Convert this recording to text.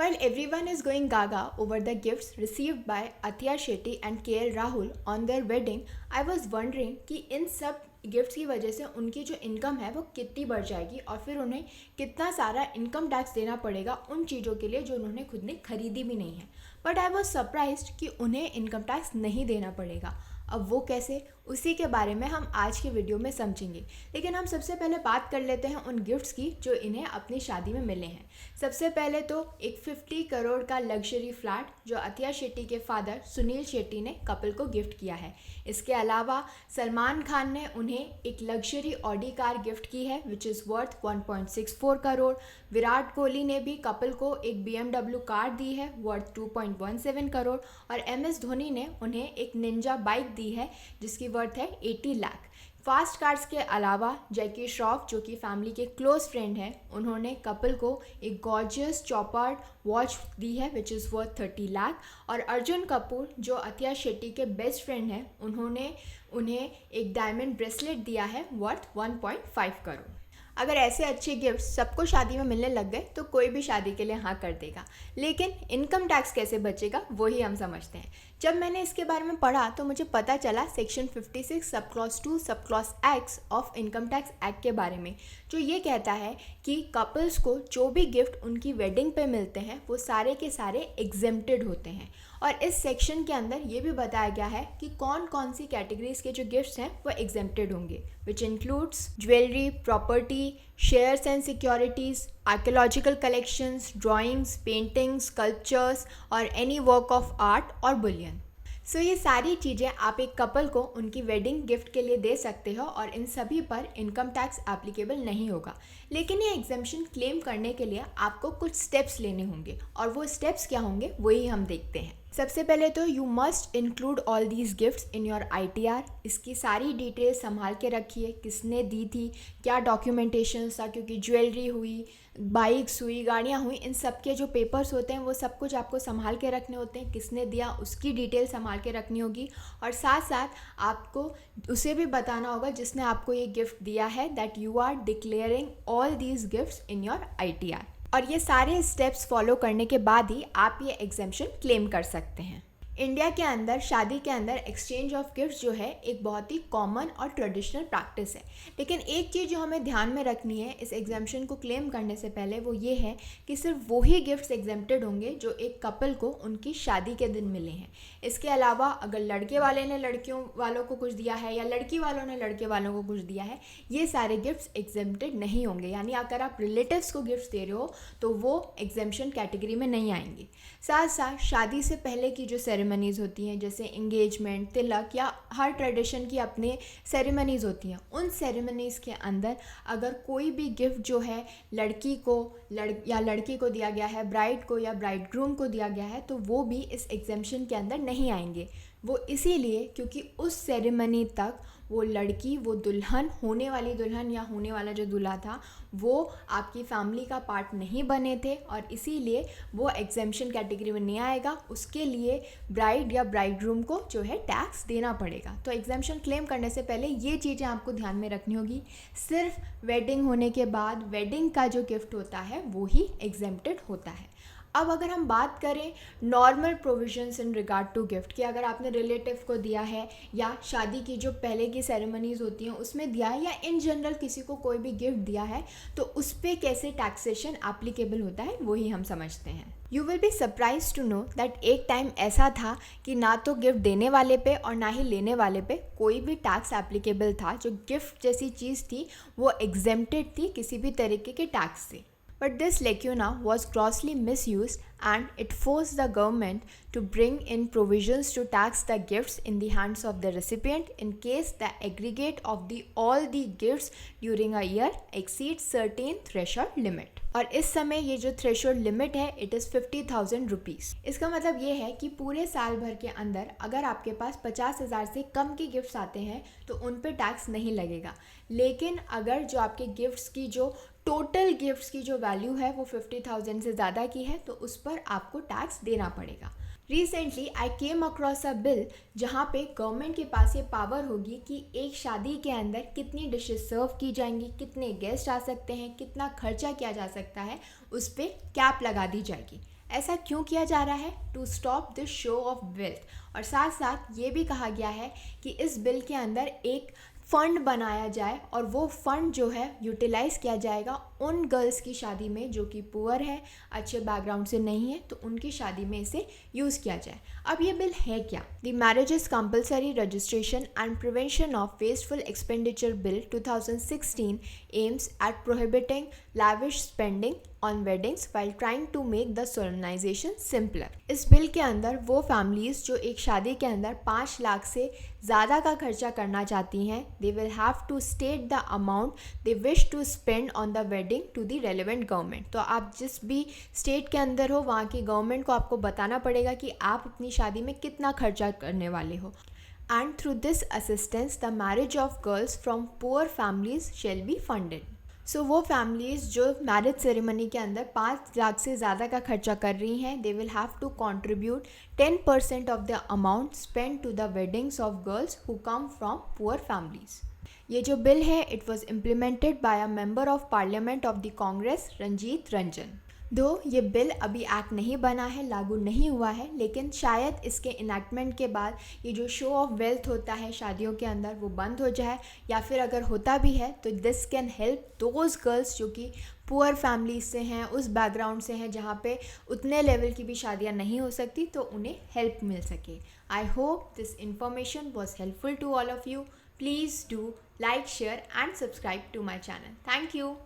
While everyone is going gaga over the gifts received by Athiya Shetty and KL Rahul on their wedding, I was wondering कि इन सब gifts की वजह से उनकी जो income है वो कितनी बढ़ जाएगी और फिर उन्हें कितना सारा इनकम टैक्स देना पड़ेगा उन चीज़ों के लिए जो उन्होंने खुद ने खरीदी भी नहीं है। बट आई वॉज सरप्राइज्ड कि उन्हें इनकम टैक्स नहीं देना पड़ेगा। अब वो कैसे, उसी के बारे में हम आज के वीडियो में समझेंगे। लेकिन हम सबसे पहले बात कर लेते हैं उन गिफ्ट्स की जो इन्हें अपनी शादी में मिले हैं। सबसे पहले तो एक 50 करोड़ का लग्जरी फ्लैट जो अथिया शेट्टी के फादर सुनील शेट्टी ने कपल को गिफ्ट किया है। इसके अलावा सलमान खान ने उन्हें एक लग्जरी ऑडी कार गिफ्ट की है which is worth 1.64 crore. Virat Kohli ने भी कपल को एक BMW कार दी है वर्थ 2.17 करोड़ और MS धोनी ने उन्हें एक निंजा बाइक दी है जिसकी वर्थ है 80 लाख। फास्ट कार्ड्स के अलावा जैकी श्रॉफ जो कि फैमिली के क्लोज फ्रेंड हैं, उन्होंने कपल को एक गॉर्जियस चॉपर्ड वॉच दी है विच इज़ वर्थ 30 लाख। और अर्जुन कपूर जो अथिया शेट्टी के बेस्ट फ्रेंड हैं, उन्होंने उन्हें एक डायमंड ब्रेसलेट दिया है वर्थ 1.5 करोड़। अगर ऐसे अच्छे गिफ्ट सबको शादी में मिलने लग गए तो कोई भी शादी के लिए हाँ कर देगा। लेकिन इनकम टैक्स कैसे बचेगा वही हम समझते हैं। जब मैंने इसके बारे में पढ़ा तो मुझे पता चला section 56 sub clause 2 sub clause x of income tax act के बारे में, जो ये कहता है कि कपल्स को जो भी गिफ्ट उनकी वेडिंग पे मिलते हैं वो सारे के सारे एग्जेम्प्टेड होते हैं। और इस सेक्शन के अंदर ये भी बताया गया है कि कौन कौन सी कैटेगरीज के जो गिफ्ट्स हैं वो एग्जेम्प्टेड होंगे, which includes jewellery, property, shares and securities, archaeological collections, drawings, paintings, sculptures और एनी वर्क ऑफ आर्ट और बुलियन। सो ये सारी चीज़ें आप एक कपल को उनकी वेडिंग गिफ्ट के लिए दे सकते हो और इन सभी पर इनकम टैक्स एप्लीकेबल नहीं होगा। लेकिन ये एग्जेम्पशन क्लेम करने के लिए आपको कुछ स्टेप्स लेने होंगे और वो स्टेप्स क्या होंगे वही हम देखते हैं। सबसे पहले तो you must include all these gifts in your ITR। इसकी सारी डिटेल संभाल के रखिए, किसने दी थी, क्या डॉक्यूमेंटेशन था, क्योंकि ज्वेलरी हुई, बाइक्स हुई, गाड़ियाँ हुई, इन सब के जो पेपर्स होते हैं वो सब कुछ आपको संभाल के रखने होते हैं। किसने दिया उसकी डिटेल संभाल के रखनी होगी और साथ साथ आपको उसे भी बताना होगा जिसने आपको ये गिफ्ट दिया है that you are declaring all these gifts in your ITR। और ये सारे स्टेप्स फॉलो करने के बाद ही आप ये एग्जेम्पशन क्लेम कर सकते हैं। इंडिया के अंदर शादी के अंदर एक्सचेंज ऑफ गिफ्ट्स जो है एक बहुत ही कॉमन और ट्रेडिशनल प्रैक्टिस है। लेकिन एक चीज़ जो हमें ध्यान में रखनी है इस एग्जेम्पशन को क्लेम करने से पहले वो ये है कि सिर्फ वही गिफ्ट्स एग्जेम्प्टेड होंगे जो एक कपल को उनकी शादी के दिन मिले हैं। इसके अलावा अगर लड़के वाले ने लड़कियों वालों को कुछ दिया है या लड़की वालों ने लड़के वालों को कुछ दिया है, ये सारे गिफ्ट्स एग्जेम्प्टेड नहीं होंगे। यानी अगर आप रिलेटिव्स को गिफ्ट्स दे रहे हो तो वो एग्जेम्पशन कैटेगरी में नहीं आएंगे। साथ साथ शादी से पहले की जो सेरेमनीज़ होती हैं जैसे इंगेजमेंट, तिलक या हर ट्रेडिशन की अपने सेरेमनीज़ होती हैं, उन सेरेमनीज़ के अंदर अगर कोई भी गिफ्ट जो है लड़की को या लड़की को दिया गया है, ब्राइड को या ब्राइड ग्रूम को दिया गया है, तो वो भी इस एग्जेम्पशन के अंदर नहीं आएंगे। वो इसीलिए क्योंकि उस सेरेमनी तक वो लड़की, वो दुल्हन, होने वाली दुल्हन या होने वाला जो दूल्हा था वो आपकी फैमिली का पार्ट नहीं बने थे और इसीलिए वो एग्जेम्पशन कैटेगरी में नहीं आएगा। उसके लिए ब्राइड या ब्राइड ग्रूम को जो है टैक्स देना पड़ेगा। तो एग्जेम्पशन क्लेम करने से पहले ये चीज़ें आपको ध्यान में रखनी होगी। सिर्फ वेडिंग होने के बाद वेडिंग का जो गिफ्ट होता है वो ही एग्जेम्प्टेड होता है। अब अगर हम बात करें normal provisions in regard to gift कि अगर आपने रिलेटिव को दिया है या शादी की जो पहले की सेरेमनीज़ होती हैं उसमें दिया है या इन जनरल किसी को कोई भी गिफ्ट दिया है, तो उस पर कैसे टैक्सेशन एप्लीकेबल होता है वही हम समझते हैं। You will be surprise to know that एक टाइम ऐसा था कि ना तो गिफ्ट देने वाले पे और ना ही लेने वाले पे कोई भी टैक्स एप्लीकेबल था। जो गिफ्ट जैसी चीज़ थी वो एग्जेम्प्टेड थी किसी भी तरीके के टैक्स से। But this lacuna was grossly misused and it forced the government to bring in provisions to tax the gifts in the hands of the recipient in case the aggregate of all the gifts during a year exceeds certain threshold limit. और इस समय ये जो threshold limit है it is 50,000 rupees. इसका मतलब ये है कि पूरे साल भर के अंदर अगर आपके पास 50,000 से कम के गिफ्ट्स आते हैं तो उन पे टैक्स नहीं लगेगा। लेकिन अगर जो आपके गिफ्ट्स की जो टोटल गिफ्ट्स की जो वैल्यू है वो 50,000 से ज़्यादा की है तो उस पर आपको टैक्स देना पड़ेगा। Recently I came across a bill जहाँ पे गवर्नमेंट के पास ये पावर होगी कि एक शादी के अंदर कितनी डिशेस सर्व की जाएंगी, कितने गेस्ट आ सकते हैं, कितना खर्चा किया जा सकता है, उस पर कैप लगा दी जाएगी। ऐसा क्यों किया जा रहा है? To stop this show of wealth. और साथ साथ ये भी कहा गया है कि इस बिल के अंदर एक फ़ंड बनाया जाए और वो फ़ंड जो है यूटिलाइज़ किया जाएगा उन गर्ल्स की शादी में जो कि पुअर है, अच्छे बैकग्राउंड से नहीं है, तो उनकी शादी में इसे यूज़ किया जाए। अब ये बिल है क्या? The marriages compulsory registration and prevention of wasteful expenditure bill 2016 aims at prohibiting lavish spending on weddings while trying to make the solemnization simpler। इस बिल के अंदर वो फैमिलीज़ जो एक शादी के अंदर 5 लाख से ज़्यादा का खर्चा करना चाहती हैं, they will have to state the amount they wish to spend on the wedding to the relevant government। तो आप जिस भी स्टेट के अंदर हो वहाँ की गवर्नमेंट को आपको बताना पड़ेगा कि आप अपनी शादी में कितना खर्चा करने वाले हो। And through this assistance, the marriage of girls from poor families shall be funded। सो वो फैमिलीज़ जो मैरिज सेरेमनी के अंदर 5 लाख से ज़्यादा का खर्चा कर रही हैं, they will have to contribute 10% of the amount spend to the weddings of girls who come from poor families. ये जो बिल है it was implemented by a member of parliament of the Congress Ranjit Ranjan. दो ये बिल अभी act नहीं बना है, लागू नहीं हुआ है, लेकिन शायद इसके इनैक्टमेंट के बाद ये जो शो ऑफ वेल्थ होता है शादियों के अंदर वो बंद हो जाए, या फिर अगर होता भी है तो this can help those girls जो कि पुअर फैमिली से हैं, उस बैकग्राउंड से हैं जहाँ पे उतने लेवल की भी शादियाँ नहीं हो सकती, तो उन्हें हेल्प मिल सके। I hope this information was helpful to all of you. Please do like, share and subscribe to my channel. Thank you.